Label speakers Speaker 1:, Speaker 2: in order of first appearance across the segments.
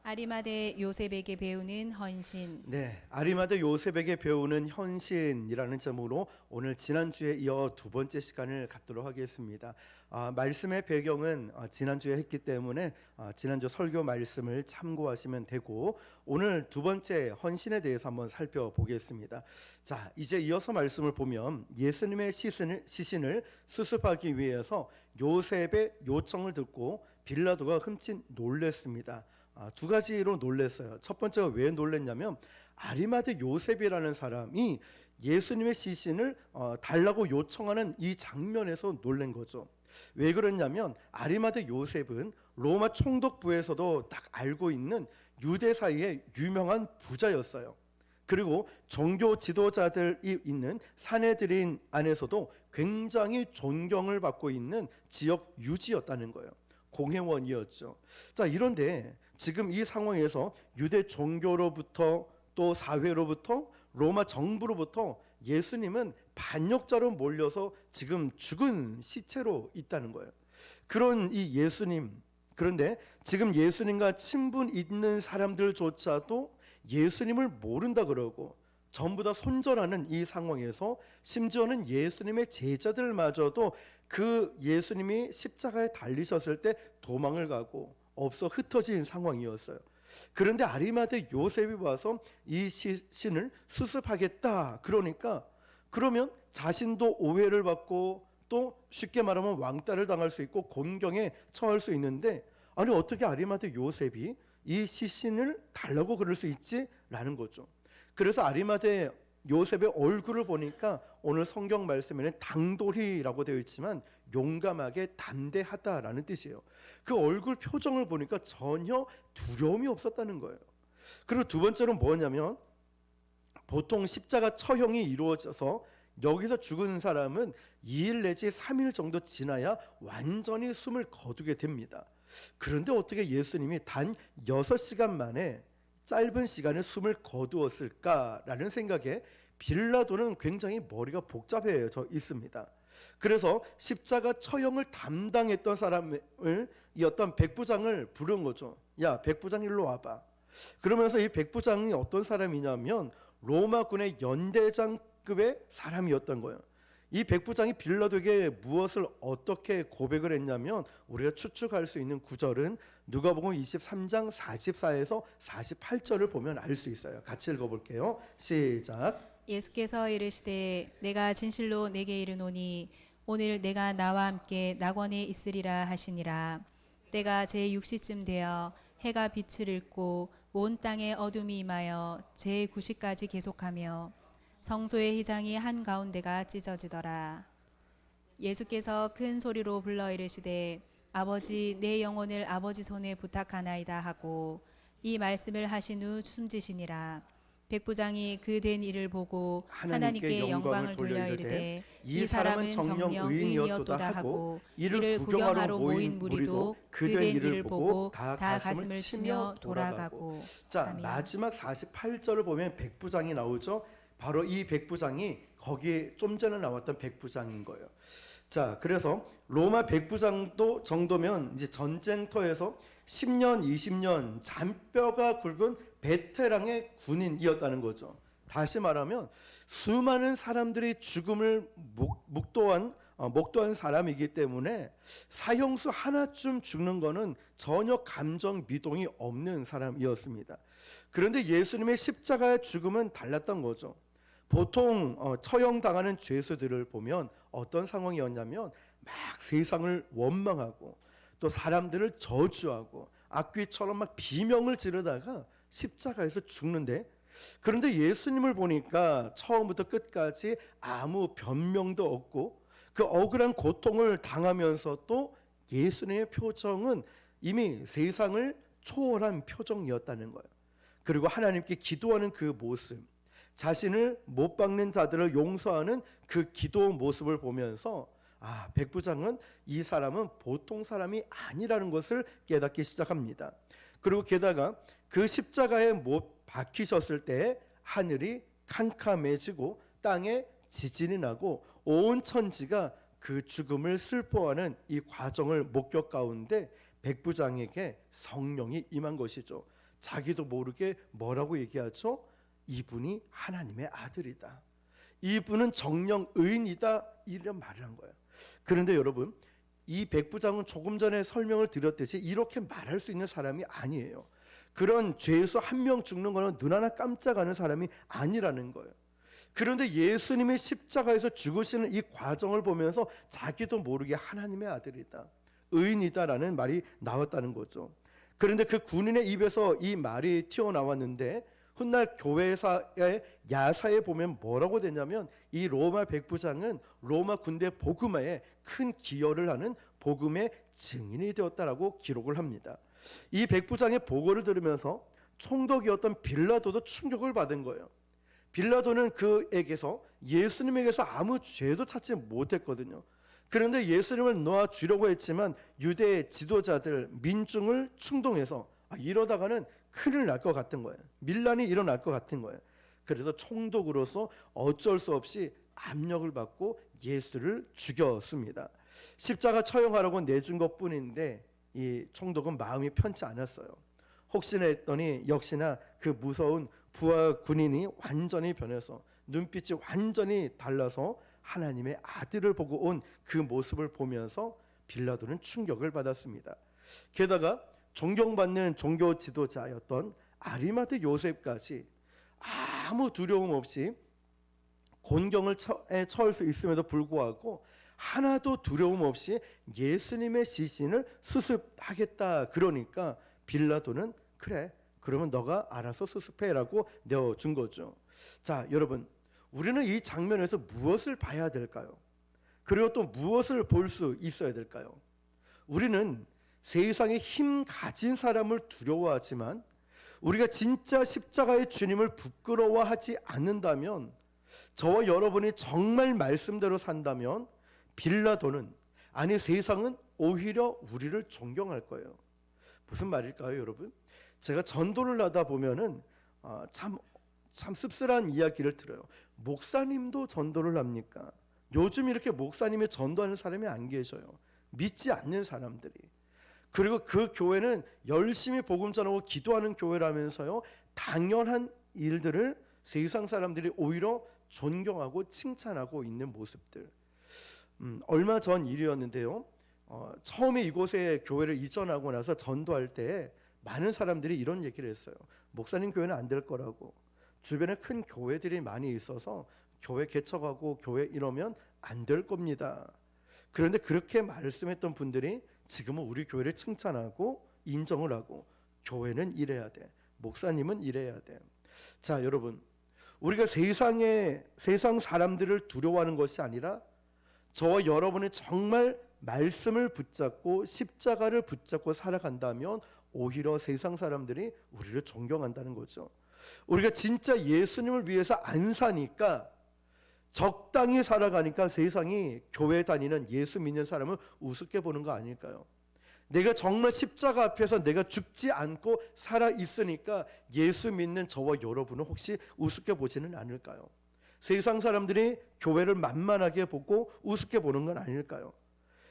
Speaker 1: 아리마대 요셉에게 배우는 헌신.
Speaker 2: 네, 아리마대 요셉에게 배우는 헌신이라는 제목으로 오늘 지난주에 이어 두 번째 시간을 갖도록 하겠습니다. 말씀의 배경은 지난주에 했기 때문에 지난주 설교 말씀을 참고하시면 되고, 오늘 두 번째 헌신에 대해서 한번 살펴보겠습니다. 자, 이제 이어서 말씀을 보면 예수님의 시신을 수습하기 위해서 요셉의 요청을 듣고 빌라도가 흠칫 놀랐습니다. 두 가지로 놀랐어요. 첫 번째가 왜 놀랐냐면, 아리마대 요셉이라는 사람이 예수님의 시신을 달라고 요청하는 이 장면에서 놀란 거죠. 왜 그러냐면, 아리마대 요셉은 로마 총독부에서도 딱 알고 있는 유대 사이의 유명한 부자였어요. 그리고 종교 지도자들이 있는 사내들인 안에서도 굉장히 존경을 받고 있는 지역 유지였다는 거예요. 공회원이었죠. 자, 이런데 지금 이 상황에서 유대 종교로부터 또 사회로부터 로마 정부로부터 예수님은 반역자로 몰려서 지금 죽은 시체로 있다는 거예요. 그런 이 예수님, 그런데 지금 예수님과 친분 있는 사람들조차도 예수님을 모른다 그러고 전부 다 손절하는 이 상황에서 심지어는 예수님의 제자들마저도 그 예수님이 십자가에 달리셨을 때 도망을 가고 없어 흩어진 상황이었어요. 그런데 아리마대 요셉이 와서 이 시신을 수습하겠다 그러니까, 그러면 자신도 오해를 받고 또 쉽게 말하면 왕따를 당할 수 있고 곤경에 처할 수 있는데, 아니 어떻게 아리마대 요셉이 이 시신을 달라고 그럴 수 있지? 라는 거죠. 그래서 아리마대 요셉의 얼굴을 보니까 오늘 성경 말씀에는 당돌이라고 되어 있지만 용감하게 담대하다라는 뜻이에요. 그 얼굴 표정을 보니까 전혀 두려움이 없었다는 거예요. 그리고 두 번째로 뭐냐면, 보통 십자가 처형이 이루어져서 여기서 죽은 사람은 2일 내지 3일 정도 지나야 완전히 숨을 거두게 됩니다. 그런데 어떻게 예수님이 단 6시간 만에 짧은 시간에 숨을 거두었을까라는 생각에 빌라도는 굉장히 머리가 복잡해져 있습니다. 그래서 십자가 처형을 담당했던 사람을, 이 어떤 백부장을 부른 거죠. 야, 백부장 일로 와봐. 그러면서 이 백부장이 어떤 사람이냐면 로마군의 연대장급의 사람이었던 거예요. 이 백부장이 빌라도에게 무엇을 어떻게 고백을 했냐면, 우리가 추측할 수 있는 구절은 누가복음 23장 44에서 48절을 보면 알 수 있어요. 같이 읽어볼게요. 시작.
Speaker 1: 예수께서 이르시되 내가 진실로 내게 이르노니 오늘 내가 나와 함께 낙원에 있으리라 하시니라. 때가 제6시쯤 되어 해가 빛을 잃고 온 땅에 어둠이 임하여 제9시까지 계속하며 성소의 휘장이 한가운데가 찢어지더라. 예수께서 큰 소리로 불러 이르시되 아버지, 내 영혼을 아버지 손에 부탁하나이다 하고 이 말씀을 하신 후 숨지시니라. 백부장이 그 된 일을 보고 하나님께 영광을 돌려 이르되 이 사람은 정녕 의인이었도다 하고, 이를 구경하러 모인 무리도 그 된 일을 보고 다 가슴을 치며 돌아가고.
Speaker 2: 자, 마지막 48절을 보면 백부장이 나오죠. 바로 이 백부장이 거기에 좀 전에 나왔던 백부장인 거예요. 자, 그래서 로마 백부장도 정도면 이제 전쟁터에서 10년, 20년 잔뼈가 굵은 베테랑의 군인이었다는 거죠. 다시 말하면 수많은 사람들이 죽음을 목도한 사람이기 때문에 사형수 하나쯤 죽는 거는 전혀 감정 미동이 없는 사람이었습니다. 그런데 예수님의 십자가의 죽음은 달랐던 거죠. 보통 처형당하는 죄수들을 보면 어떤 상황이었냐면, 막 세상을 원망하고 또 사람들을 저주하고 악귀처럼 막 비명을 지르다가 십자가에서 죽는데, 그런데 예수님을 보니까 처음부터 끝까지 아무 변명도 없고 그 억울한 고통을 당하면서도 예수님의 표정은 이미 세상을 초월한 표정이었다는 거예요. 그리고 하나님께 기도하는 그 모습, 자신을 못 박는 자들을 용서하는 그 기도 모습을 보면서, 백부장은 이 사람은 보통 사람이 아니라는 것을 깨닫기 시작합니다. 그리고 게다가 그 십자가에 못 박히셨을 때 하늘이 캄캄해지고 땅에 지진이 나고 온 천지가 그 죽음을 슬퍼하는 이 과정을 목격 가운데 백부장에게 성령이 임한 것이죠. 자기도 모르게 뭐라고 얘기하죠? 이분이 하나님의 아들이다. 이분은 정령 의인이다. 이런 말을 한 거예요. 그런데 여러분, 이 백부장은 조금 전에 설명을 드렸듯이 이렇게 말할 수 있는 사람이 아니에요. 그런 죄에서 한 명 죽는 거는 눈 하나 깜짝하는 사람이 아니라는 거예요. 그런데 예수님이 십자가에서 죽으시는 이 과정을 보면서 자기도 모르게 하나님의 아들이다, 의인이다라는 말이 나왔다는 거죠. 그런데 그 군인의 입에서 이 말이 튀어나왔는데 훗날 교회사의 야사에 보면 뭐라고 되냐면 이 로마 백부장은 로마 군대 복음화에 큰 기여를 하는 복음의 증인이 되었다라고 기록을 합니다. 이 백부장의 보고를 들으면서 총독이었던 빌라도도 충격을 받은 거예요. 빌라도는 그에게서 예수님에게서 아무 죄도 찾지 못했거든요. 그런데 예수님을 놓아주려고 했지만 유대 지도자들, 민중을 충동해서 이러다가는 큰일 날 것 같은 거예요. 밀란이 일어날 것 같은 거예요. 그래서 총독으로서 어쩔 수 없이 압력을 받고 예수를 죽였습니다. 십자가 처형하라고 내준 것뿐인데 이 총독은 마음이 편치 않았어요. 혹시나 했더니 역시나 그 무서운 부하 군인이 완전히 변해서 눈빛이 완전히 달라서 하나님의 아들을 보고 온 그 모습을 보면서 빌라도는 충격을 받았습니다. 게다가 존경받는 종교 지도자였던 아리마대 요셉까지 아무 두려움 없이 곤경을 처할 수 있음에도 불구하고 하나도 두려움 없이 예수님의 시신을 수습하겠다 그러니까 빌라도는 그래, 그러면 너가 알아서 수습해라고 내어준 거죠. 자, 여러분, 우리는 이 장면에서 무엇을 봐야 될까요? 그리고 또 무엇을 볼 수 있어야 될까요? 우리는 세상에 힘 가진 사람을 두려워하지만 우리가 진짜 십자가의 주님을 부끄러워하지 않는다면, 저와 여러분이 정말 말씀대로 산다면 빌라도는, 아니 세상은 오히려 우리를 존경할 거예요. 무슨 말일까요, 여러분? 제가 전도를 하다 보면은 참 씁쓸한 이야기를 들어요. 목사님도 전도를 합니까? 요즘 이렇게 목사님이 전도하는 사람이 안 계셔요. 믿지 않는 사람들이. 그리고 그 교회는 열심히 복음 전하고 기도하는 교회라면서요, 당연한 일들을 세상 사람들이 오히려 존경하고 칭찬하고 있는 모습들. 얼마 전 일이었는데요. 처음에 이곳에 교회를 이전하고 나서 전도할 때 많은 사람들이 이런 얘기를 했어요. 목사님 교회는 안 될 거라고. 주변에 큰 교회들이 많이 있어서 교회 개척하고 교회 이러면 안 될 겁니다. 그런데 그렇게 말씀했던 분들이 지금은 우리 교회를 칭찬하고 인정을 하고, 교회는 이래야 돼, 목사님은 이래야 돼. 자, 여러분, 우리가 세상 사람들을 두려워하는 것이 아니라 저와 여러분이 정말 말씀을 붙잡고 십자가를 붙잡고 살아간다면 오히려 세상 사람들이 우리를 존경한다는 거죠. 우리가 진짜 예수님을 위해서 안 사니까, 적당히 살아가니까 세상이 교회 다니는 예수 믿는 사람을 우습게 보는 거 아닐까요? 내가 정말 십자가 앞에서 내가 죽지 않고 살아 있으니까 예수 믿는 저와 여러분은 혹시 우습게 보지는 않을까요? 세상 사람들이 교회를 만만하게 보고 우습게 보는 건 아닐까요?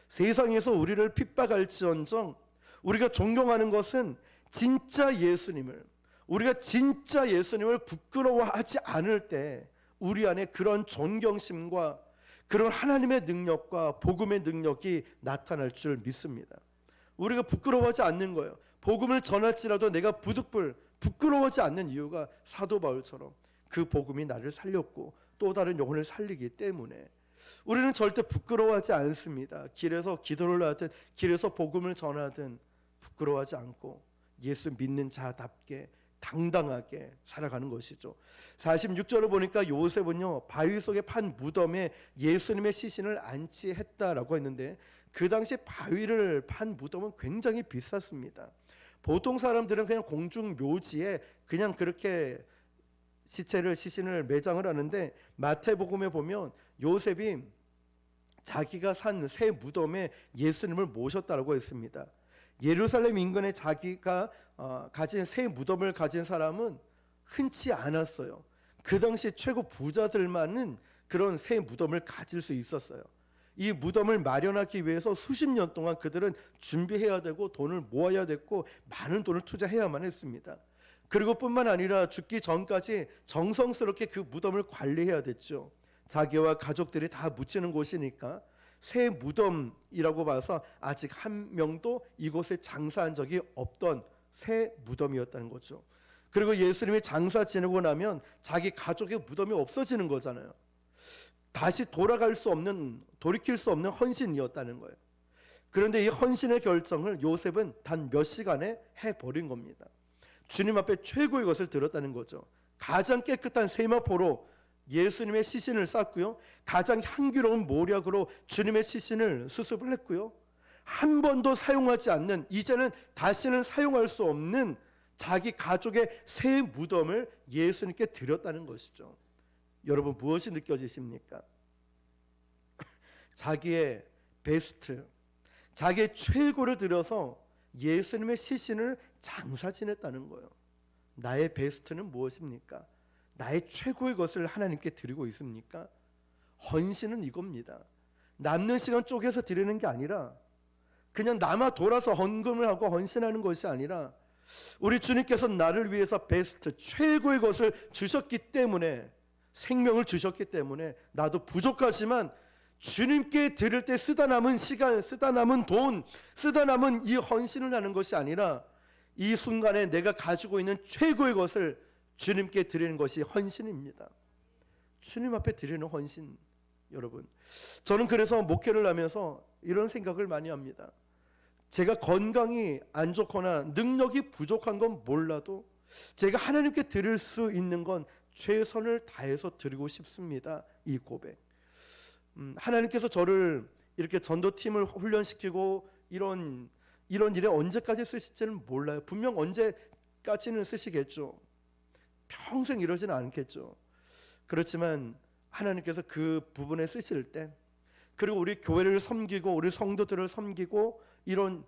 Speaker 2: 세상에서 우리를 핍박할지언정 우리가 존경하는 것은 진짜 예수님을, 우리가 진짜 예수님을 부끄러워하지 않을 때 우리 안에 그런 존경심과 그런 하나님의 능력과 복음의 능력이 나타날 줄 믿습니다. 우리가 부끄러워하지 않는 거예요. 복음을 전할지라도 내가 부끄러워하지 않는 이유가 사도 바울처럼 그 복음이 나를 살렸고 또 다른 영혼을 살리기 때문에 우리는 절대 부끄러워하지 않습니다. 길에서 기도를 하든 길에서 복음을 전하든 부끄러워하지 않고 예수 믿는 자답게 당당하게 살아가는 것이죠. 46절을 보니까 요셉은요, 바위 속에 판 무덤에 예수님의 시신을 안치했다라고 했는데, 그 당시 바위를 판 무덤은 굉장히 비쌌습니다. 보통 사람들은 그냥 공중 묘지에 그냥 그렇게 시신을 매장을 하는데, 마태복음에 보면 요셉이 자기가 산 새 무덤에 예수님을 모셨다라고 했습니다. 예루살렘 인근에 자기가 가진 새 무덤을 가진 사람은 흔치 않았어요. 그 당시 최고 부자들만은 그런 새 무덤을 가질 수 있었어요. 이 무덤을 마련하기 위해서 수십 년 동안 그들은 준비해야 되고 돈을 모아야 됐고 많은 돈을 투자해야만 했습니다. 그리고 뿐만 아니라 죽기 전까지 정성스럽게 그 무덤을 관리해야 됐죠. 자기와 가족들이 다 묻히는 곳이니까 새 무덤이라고 봐서 아직 한 명도 이곳에 장사한 적이 없던 새 무덤이었다는 거죠. 그리고 예수님이 장사 지내고 나면 자기 가족의 무덤이 없어지는 거잖아요. 다시 돌이킬 수 없는 헌신이었다는 거예요. 그런데 이 헌신의 결정을 요셉은 단 몇 시간에 해버린 겁니다. 주님 앞에 최고의 것을 들었다는 거죠. 가장 깨끗한 세마포로 예수님의 시신을 쌌고요. 가장 향기로운 모략으로 주님의 시신을 수습을 했고요. 한 번도 사용하지 않는, 이제는 다시는 사용할 수 없는 자기 가족의 새 무덤을 예수님께 드렸다는 것이죠. 여러분 무엇이 느껴지십니까? 자기의 베스트, 자기의 최고를 들여서 예수님의 시신을 장사 지냈다는 거예요. 나의 베스트는 무엇입니까? 나의 최고의 것을 하나님께 드리고 있습니까? 헌신은 이겁니다. 남는 시간 쪼개서 드리는 게 아니라 그냥 남아 돌아서 헌금을 하고 헌신하는 것이 아니라 우리 주님께서 나를 위해서 베스트, 최고의 것을 주셨기 때문에, 생명을 주셨기 때문에 나도 부족하지만 주님께 드릴 때 쓰다 남은 시간, 쓰다 남은 돈, 쓰다 남은 이 헌신을 하는 것이 아니라 이 순간에 내가 가지고 있는 최고의 것을 주님께 드리는 것이 헌신입니다. 주님 앞에 드리는 헌신. 여러분, 저는 그래서 목회를 하면서 이런 생각을 많이 합니다. 제가 건강이 안 좋거나 능력이 부족한 건 몰라도 제가 하나님께 드릴 수 있는 건 최선을 다해서 드리고 싶습니다. 이 고백. 하나님께서 저를 이렇게 전도팀을 훈련시키고 이런 일에 언제까지 쓰실지는 몰라요. 분명 언제까지는 쓰시겠죠. 평생 이러지는 않겠죠. 그렇지만 하나님께서 그 부분에 쓰실 때, 그리고 우리 교회를 섬기고 우리 성도들을 섬기고 이런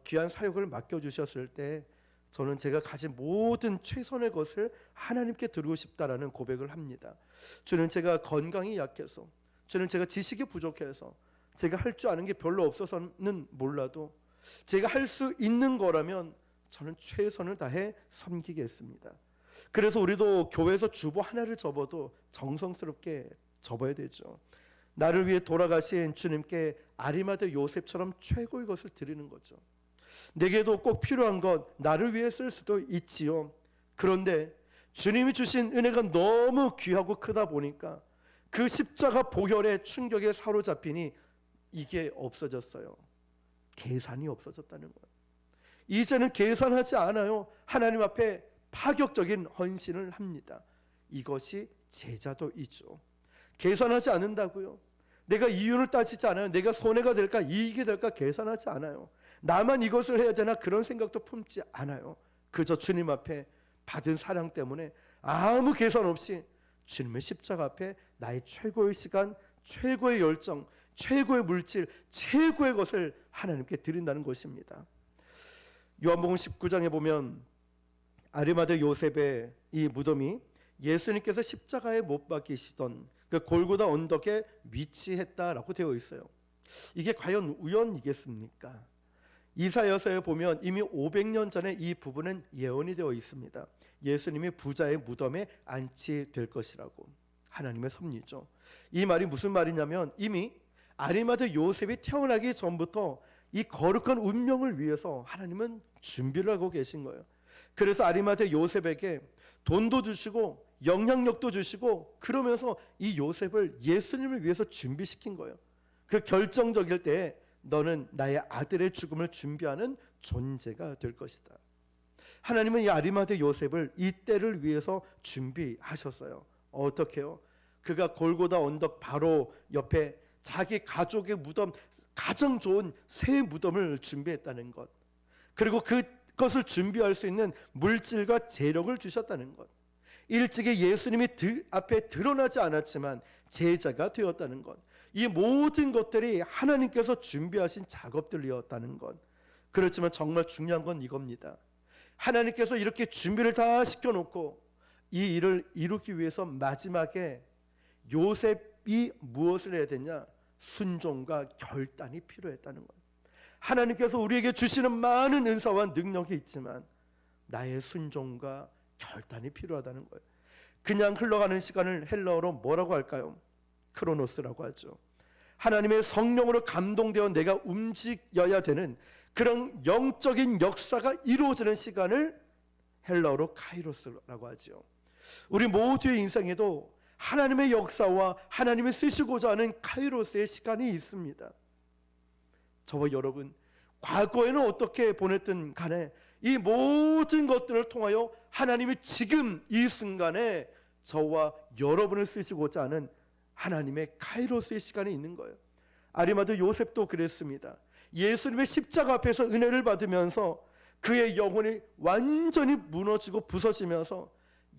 Speaker 2: 귀한 사역을 맡겨주셨을 때 저는 제가 가진 모든 최선의 것을 하나님께 드리고 싶다라는 고백을 합니다. 저는 제가 건강이 약해서, 저는 제가 지식이 부족해서, 제가 할 줄 아는 게 별로 없어서는 몰라도 제가 할 수 있는 거라면 저는 최선을 다해 섬기겠습니다. 그래서 우리도 교회에서 주보 하나를 접어도 정성스럽게 접어야 되죠. 나를 위해 돌아가신 주님께 아리마대 요셉처럼 최고의 것을 드리는 거죠. 내게도 꼭 필요한 것 나를 위해 쓸 수도 있지요. 그런데 주님이 주신 은혜가 너무 귀하고 크다 보니까 그 십자가 보혈의 충격에 사로잡히니 이게 없어졌어요. 계산이 없어졌다는 거예요. 이제는 계산하지 않아요. 하나님 앞에 파격적인 헌신을 합니다. 이것이 제자도이죠. 계산하지 않는다고요. 내가 이윤을 따지지 않아요. 내가 손해가 될까 이익이 될까 계산하지 않아요. 나만 이것을 해야 되나 그런 생각도 품지 않아요. 그저 주님 앞에 받은 사랑 때문에 아무 계산 없이 주님의 십자가 앞에 나의 최고의 시간, 최고의 열정, 최고의 물질, 최고의 것을 하나님께 드린다는 것입니다. 요한복음 19장에 보면 아리마대 요셉의 이 무덤이 예수님께서 십자가에 못 박히시던 그 골고다 언덕에 위치했다라고 되어 있어요. 이게 과연 우연이겠습니까? 이사야서에 보면 이미 500년 전에 이 부분은 예언이 되어 있습니다. 예수님이 부자의 무덤에 안치될 것이라고. 하나님의 섭리죠. 이 말이 무슨 말이냐면 이미 아리마대 요셉이 태어나기 전부터 이 거룩한 운명을 위해서 하나님은 준비를 하고 계신 거예요. 그래서 아리마대 요셉에게 돈도 주시고 영향력도 주시고 그러면서 이 요셉을 예수님을 위해서 준비시킨 거예요. 그 결정적일 때에 너는 나의 아들의 죽음을 준비하는 존재가 될 것이다. 하나님은 이 아리마대 요셉을 이 때를 위해서 준비하셨어요. 어떻게요? 그가 골고다 언덕 바로 옆에 자기 가족의 무덤, 가장 좋은 새 무덤을 준비했다는 것, 그리고 그것을 준비할 수 있는 물질과 재력을 주셨다는 것, 일찍이 예수님이 앞에 드러나지 않았지만 제자가 되었다는 것, 이 모든 것들이 하나님께서 준비하신 작업들이었다는 것. 그렇지만 정말 중요한 건 이겁니다. 하나님께서 이렇게 준비를 다 시켜놓고 이 일을 이루기 위해서 마지막에 요셉이 무엇을 해야 되냐? 순종과 결단이 필요했다는 거예요. 하나님께서 우리에게 주시는 많은 은사와 능력이 있지만 나의 순종과 결단이 필요하다는 거예요. 그냥 흘러가는 시간을 헬라어로 뭐라고 할까요? 크로노스라고 하죠. 하나님의 성령으로 감동되어 내가 움직여야 되는 그런 영적인 역사가 이루어지는 시간을 헬라어로 카이로스라고 하죠. 우리 모두의 인생에도 하나님의 역사와 하나님이 쓰시고자 하는 카이로스의 시간이 있습니다. 저와 여러분, 과거에는 어떻게 보냈든 간에 이 모든 것들을 통하여 하나님이 지금 이 순간에 저와 여러분을 쓰시고자 하는 하나님의 카이로스의 시간이 있는 거예요. 아리마드 요셉도 그랬습니다. 예수님의 십자가 앞에서 은혜를 받으면서 그의 영혼이 완전히 무너지고 부서지면서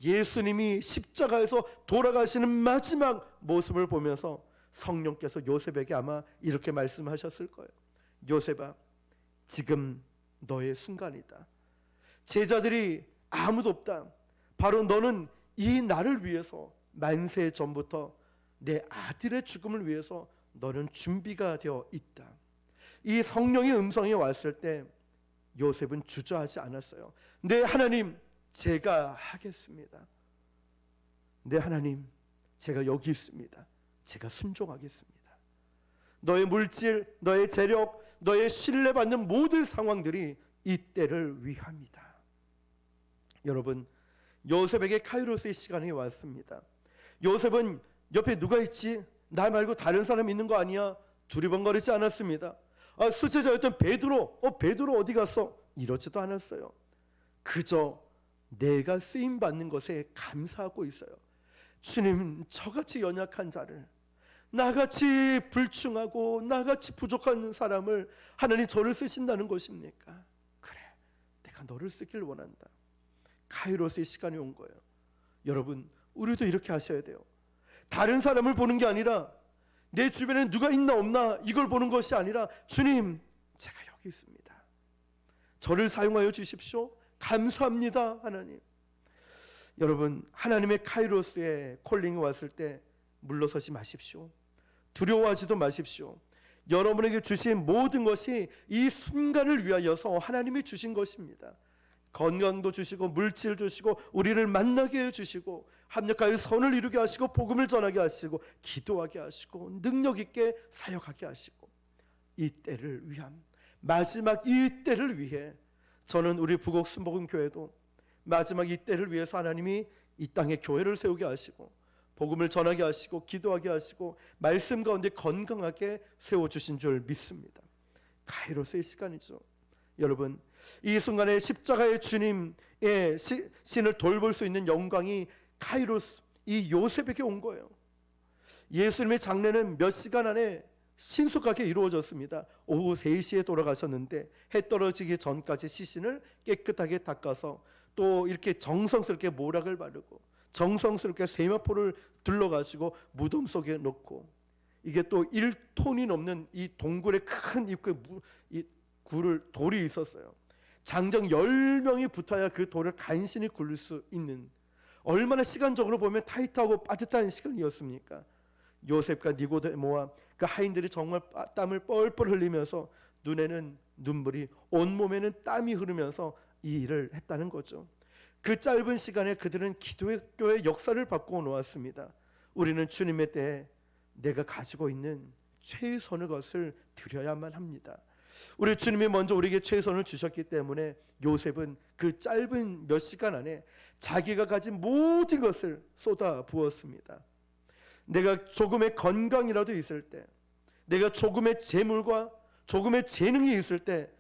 Speaker 2: 예수님이 십자가에서 돌아가시는 마지막 모습을 보면서 성령께서 요셉에게 아마 이렇게 말씀하셨을 거예요. 요셉아, 지금 너의 순간이다. 제자들이 아무도 없다. 바로 너는 이 나를 위해서 만세 전부터 내 아들의 죽음을 위해서 너는 준비가 되어 있다. 이 성령의 음성이 왔을 때 요셉은 주저하지 않았어요. 네 하나님, 제가 하겠습니다. 네 하나님, 제가 여기 있습니다. 제가 순종하겠습니다. 너의 물질, 너의 재력, 너의 신뢰받는 모든 상황들이 이 때를 위함이다. 여러분, 요셉에게 카이로스의 시간이 왔습니다. 요셉은 옆에 누가 있지? 나 말고 다른 사람 있는 거 아니야? 두리번거리지 않았습니다. 수제자였던 베드로, 베드로 어디 갔어? 이러지도 않았어요. 그저 내가 쓰임받는 것에 감사하고 있어요. 주님, 저같이 연약한 자를, 나같이 불충하고 나같이 부족한 사람을 하나님 저를 쓰신다는 것입니까? 그래, 내가 너를 쓰길 원한다. 카이로스의 시간이 온 거예요. 여러분, 우리도 이렇게 하셔야 돼요. 다른 사람을 보는 게 아니라 내 주변에 누가 있나 없나 이걸 보는 것이 아니라 주님, 제가 여기 있습니다. 저를 사용하여 주십시오. 감사합니다, 하나님. 여러분, 하나님의 카이로스의 콜링이 왔을 때 물러서지 마십시오. 두려워하지도 마십시오. 여러분에게 주신 모든 것이 이 순간을 위하여서 하나님이 주신 것입니다. 건강도 주시고 물질 주시고 우리를 만나게 해주시고 합력하여 선을 이루게 하시고 복음을 전하게 하시고 기도하게 하시고 능력 있게 사역하게 하시고 이 때를 위한 마지막 이 때를 위해 저는 우리 부곡 순복음교회도 마지막 이 때를 위해서 하나님이 이 땅에 교회를 세우게 하시고 복음을 전하게 하시고 기도하게 하시고 말씀 가운데 건강하게 세워주신 줄 믿습니다. 카이로스의 시간이죠. 여러분, 이 순간에 십자가의 주님의 신을 돌볼 수 있는 영광이 카이로스, 이 요셉에게 온 거예요. 예수님의 장례는 몇 시간 안에 신속하게 이루어졌습니다. 오후 3시에 돌아가셨는데 해 떨어지기 전까지 시신을 깨끗하게 닦아서 또 이렇게 정성스럽게 모락을 바르고 정성스럽게 세마포를 둘러가지고 무덤 속에 넣고 이게 또 1톤이 넘는 이 동굴의 큰 이 돌이 있었어요. 장정 10명이 붙어야 그 돌을 간신히 굴릴 수 있는, 얼마나 시간적으로 보면 타이트하고 빠듯한 시간이었습니까? 요셉과 니고데모와 그 하인들이 정말 땀을 뻘뻘 흘리면서 눈에는 눈물이, 온몸에는 땀이 흐르면서 이 일을 했다는 거죠. 그 짧은 시간에 그들은 기독교의 역사를 바꾸어 놓았습니다. 우리는 주님의 때에 내가 가지고 있는 최선의 것을 드려야만 합니다. 우리 주님이 먼저 우리에게 최선을 주셨기 때문에 요셉은 그 짧은 몇 시간 안에 자기가 가진 모든 것을 쏟아 부었습니다. 내가 조금의 건강이라도 있을 때, 내가 조금의 재물과 조금의 재능이 있을 때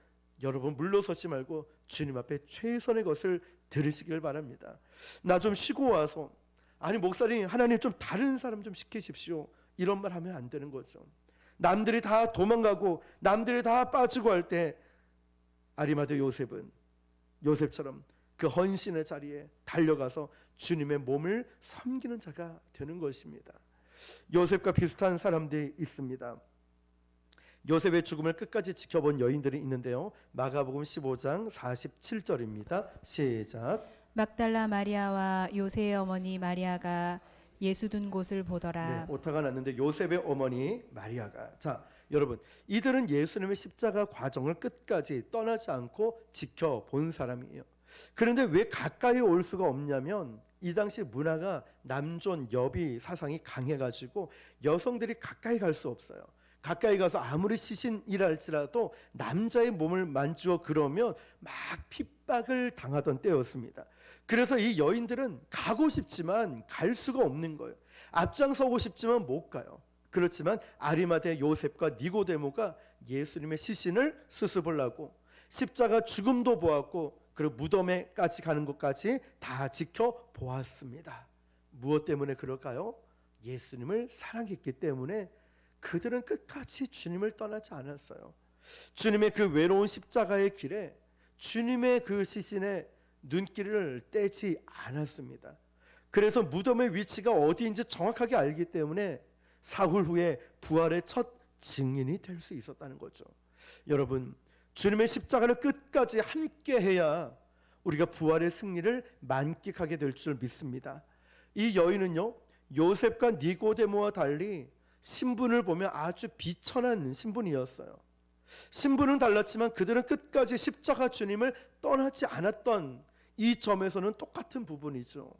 Speaker 2: 여러분 물러서지 말고 주님 앞에 최선의 것을 들으시길 바랍니다. 나 좀 쉬고 와서, 아니 목사님 하나님 좀 다른 사람 좀 시키십시오, 이런 말 하면 안 되는 거죠. 남들이 다 도망가고 남들이 다 빠지고 할 때 아리마대 요셉은 요셉처럼 그 헌신의 자리에 달려가서 주님의 몸을 섬기는 자가 되는 것입니다. 요셉과 비슷한 사람들이 있습니다. 요셉의 죽음을 끝까지 지켜본 여인들이 있는데요. 마가복음 15장 47절입니다. 시작.
Speaker 1: 막달라 마리아와 요새의 어머니 마리아가 예수 둔 곳을 보더라.
Speaker 2: 오타가 났는데 요셉의 어머니 마리아가, 자 여러분, 이들은 예수님의 십자가 과정을 끝까지 떠나지 않고 지켜본 사람이에요. 그런데 왜 가까이 올 수가 없냐면 이 당시 문화가 남존 여비 사상이 강해가지고 여성들이 가까이 갈 수 없어요. 가까이 가서 아무리 시신이랄지라도 남자의 몸을 만지고 그러면 막 핍박을 당하던 때였습니다. 그래서 이 여인들은 가고 싶지만 갈 수가 없는 거예요. 앞장서고 싶지만 못 가요. 그렇지만 아리마대 요셉과 니고데모가 예수님의 시신을 수습을 하고 십자가 죽음도 보았고 그리고 무덤에까지 가는 것까지 다 지켜보았습니다. 무엇 때문에 그럴까요? 예수님을 사랑했기 때문에 그들은 끝까지 주님을 떠나지 않았어요. 주님의 그 외로운 십자가의 길에 주님의 그 시신에 눈길을 떼지 않았습니다. 그래서 무덤의 위치가 어디인지 정확하게 알기 때문에 사흘 후에 부활의 첫 증인이 될 수 있었다는 거죠. 여러분, 주님의 십자가를 끝까지 함께 해야 우리가 부활의 승리를 만끽하게 될 줄 믿습니다. 이 여인은요, 요셉과 니고데모와 달리 신분을 보면 아주 비천한 신분이었어요. 신분은 달랐지만 그들은 끝까지 십자가 주님을 떠나지 않았던 이 점에서는 똑같은 부분이죠.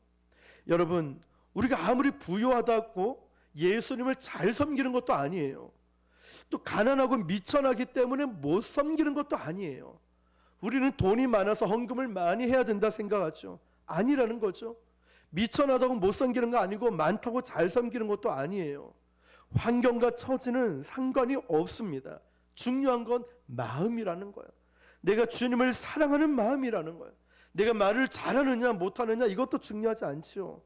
Speaker 2: 여러분, 우리가 아무리 부유하다고 예수님을 잘 섬기는 것도 아니에요. 또 가난하고 미천하기 때문에 못 섬기는 것도 아니에요. 우리는 돈이 많아서 헌금을 많이 해야 된다 생각하죠. 아니라는 거죠. 미천하다고 못 섬기는 거 아니고 많다고 잘 섬기는 것도 아니에요. 환경과 처지는 상관이 없습니다. 중요한 건 마음이라는 거예요. 내가 주님을 사랑하는 마음이라는 거예요. 내가 말을 잘하느냐 못하느냐 이것도 중요하지 않죠.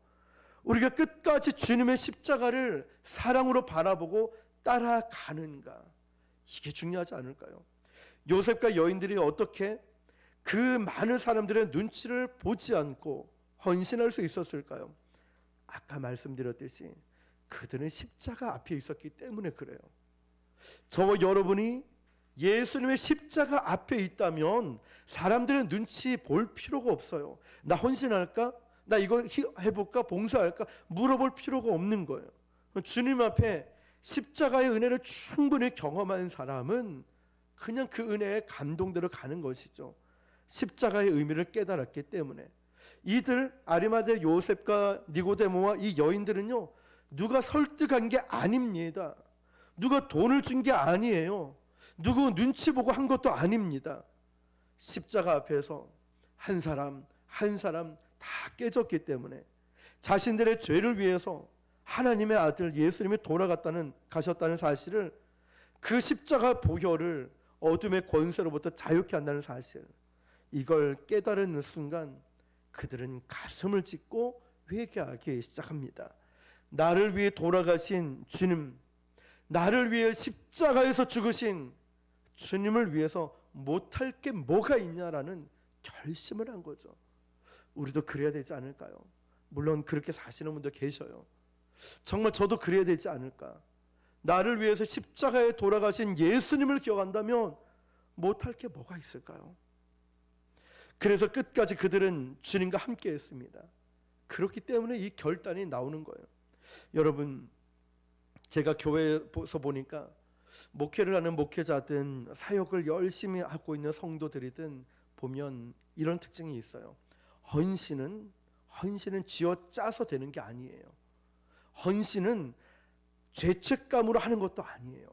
Speaker 2: 우리가 끝까지 주님의 십자가를 사랑으로 바라보고 따라가는가, 이게 중요하지 않을까요? 요셉과 여인들이 어떻게 그 많은 사람들의 눈치를 보지 않고 헌신할 수 있었을까요? 아까 말씀드렸듯이 그들은 십자가 앞에 있었기 때문에 그래요. 저와 여러분이 예수님의 십자가 앞에 있다면 사람들의 눈치 볼 필요가 없어요. 나 헌신할까? 나 이거 해볼까? 봉사할까? 물어볼 필요가 없는 거예요. 주님 앞에 십자가의 은혜를 충분히 경험한 사람은 그냥 그 은혜에 감동대로 가는 것이죠. 십자가의 의미를 깨달았기 때문에. 이들 아리마대 요셉과 니고데모와 이 여인들은요, 누가 설득한 게 아닙니다. 누가 돈을 준 게 아니에요. 누구 눈치 보고 한 것도 아닙니다. 십자가 앞에서 한 사람 한 사람 다 깨졌기 때문에 자신들의 죄를 위해서 하나님의 아들 예수님이 가셨다는 사실을, 그 십자가 보혈을 어둠의 권세로부터 자유케 한다는 사실, 이걸 깨달은 순간 그들은 가슴을 찢고 회개하기 시작합니다. 나를 위해 돌아가신 주님, 나를 위해 십자가에서 죽으신 주님을 위해서 못할 게 뭐가 있냐라는 결심을 한 거죠. 우리도 그래야 되지 않을까요? 물론 그렇게 사시는 분도 계셔요. 정말 저도 그래야 되지 않을까? 나를 위해서 십자가에 돌아가신 예수님을 기억한다면 못할 게 뭐가 있을까요? 그래서 끝까지 그들은 주님과 함께 했습니다. 그렇기 때문에 이 결단이 나오는 거예요. 여러분, 제가 교회에서 보니까 목회를 하는 목회자든 사역을 열심히 하고 있는 성도들이든 보면 이런 특징이 있어요. 헌신은 쥐어짜서 되는 게 아니에요. 헌신은 죄책감으로 하는 것도 아니에요.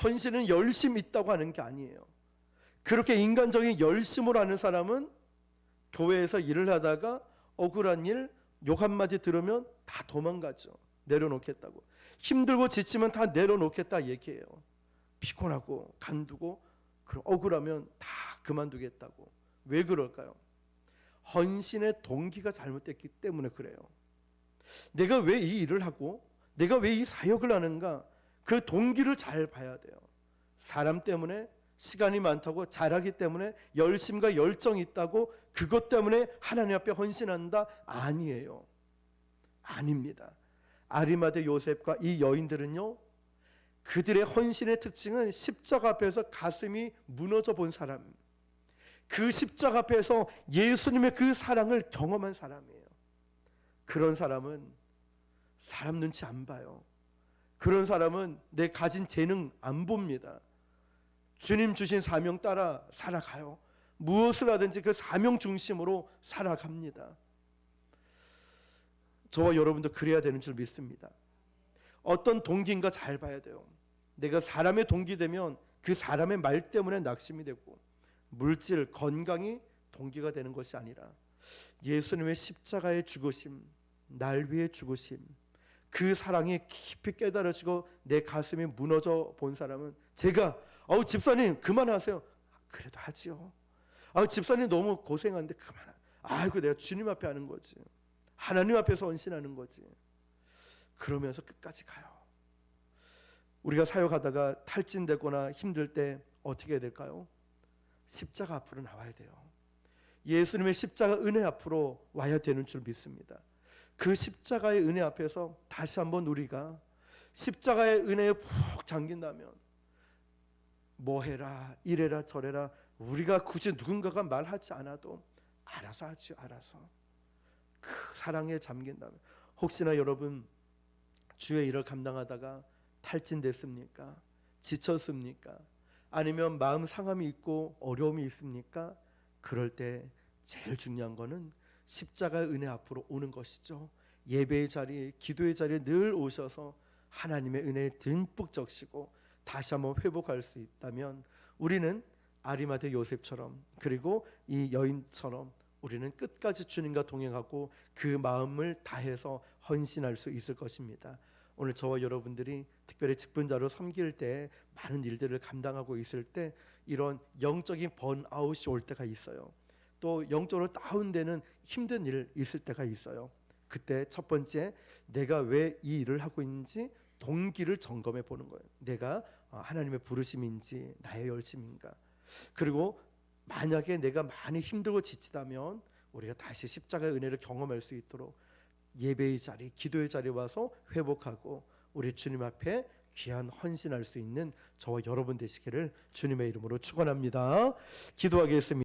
Speaker 2: 헌신은 열심이 있다고 하는 게 아니에요. 그렇게 인간적인 열심으로 하는 사람은 교회에서 일을 하다가 억울한 일, 욕 한마디 들으면 다 도망가죠. 내려놓겠다고. 힘들고 지치면 다 내려놓겠다 얘기해요. 피곤하고 간두고 억울하면 다 그만두겠다고. 왜 그럴까요? 헌신의 동기가 잘못됐기 때문에 그래요. 내가 왜 이 일을 하고 내가 왜 이 사역을 하는가, 그 동기를 잘 봐야 돼요. 사람 때문에, 시간이 많다고, 잘하기 때문에, 열심과 열정이 있다고 그것 때문에 하나님 앞에 헌신한다? 아니에요. 아닙니다. 아리마대 요셉과 이 여인들은요, 그들의 헌신의 특징은 십자가 앞에서 가슴이 무너져 본 사람, 그 십자가 앞에서 예수님의 그 사랑을 경험한 사람이에요. 그런 사람은 사람 눈치 안 봐요. 그런 사람은 내 가진 재능 안 봅니다. 주님 주신 사명 따라 살아가요. 무엇을 하든지 그 사명 중심으로 살아갑니다. 저와 여러분도 그래야 되는 줄 믿습니다. 어떤 동기인가 잘 봐야 돼요. 내가 사람의 동기 되면 그 사람의 말 때문에 낙심이 되고 물질, 건강이 동기가 되는 것이 아니라 예수님의 십자가의 죽으심, 날 위해 죽으심, 그 사랑이 깊이 깨달아지고 내 가슴이 무너져 본 사람은 제가 집사님 그만하세요. 그래도 하지요. 집사님 너무 고생하는데 그만. 아이고 내가 주님 앞에 하는 거지. 하나님 앞에서 헌신하는 거지. 그러면서 끝까지 가요. 우리가 사역하다가 탈진되거나 힘들 때 어떻게 해야 될까요? 십자가 앞으로 나와야 돼요. 예수님의 십자가 은혜 앞으로 와야 되는 줄 믿습니다. 그 십자가의 은혜 앞에서 다시 한번 우리가 십자가의 은혜에 푹 잠긴다면 뭐 해라 이래라 저래라 우리가 굳이 누군가가 말하지 않아도 알아서 하죠. 알아서 그 사랑에 잠긴다면 혹시나 여러분 주의 일을 감당하다가 탈진됐습니까? 지쳤습니까? 아니면 마음 상함이 있고 어려움이 있습니까? 그럴 때 제일 중요한 거는 십자가의 은혜 앞으로 오는 것이죠. 예배의 자리, 기도의 자리에 늘 오셔서 하나님의 은혜에 듬뿍 적시고 다시 한번 회복할 수 있다면 우리는 아리마대 요셉처럼 그리고 이 여인처럼 우리는 끝까지 주님과 동행하고 그 마음을 다해서 헌신할 수 있을 것입니다. 오늘 저와 여러분들이 특별히 직분자로 섬길 때 많은 일들을 감당하고 있을 때 이런 영적인 번아웃이 올 때가 있어요. 또 영적으로 다운되는 힘든 일 있을 때가 있어요. 그때 첫 번째 내가 왜 이 일을 하고 있는지 동기를 점검해 보는 거예요. 내가 하나님의 부르심인지 나의 열심인가. 그리고 만약에 내가 많이 힘들고 지치다면 우리가 다시 십자가의 은혜를 경험할 수 있도록 예배의 자리, 기도의 자리에 와서 회복하고 우리 주님 앞에 귀한 헌신할 수 있는 저와 여러분 되시기를 주님의 이름으로 축원합니다. 기도하겠습니다.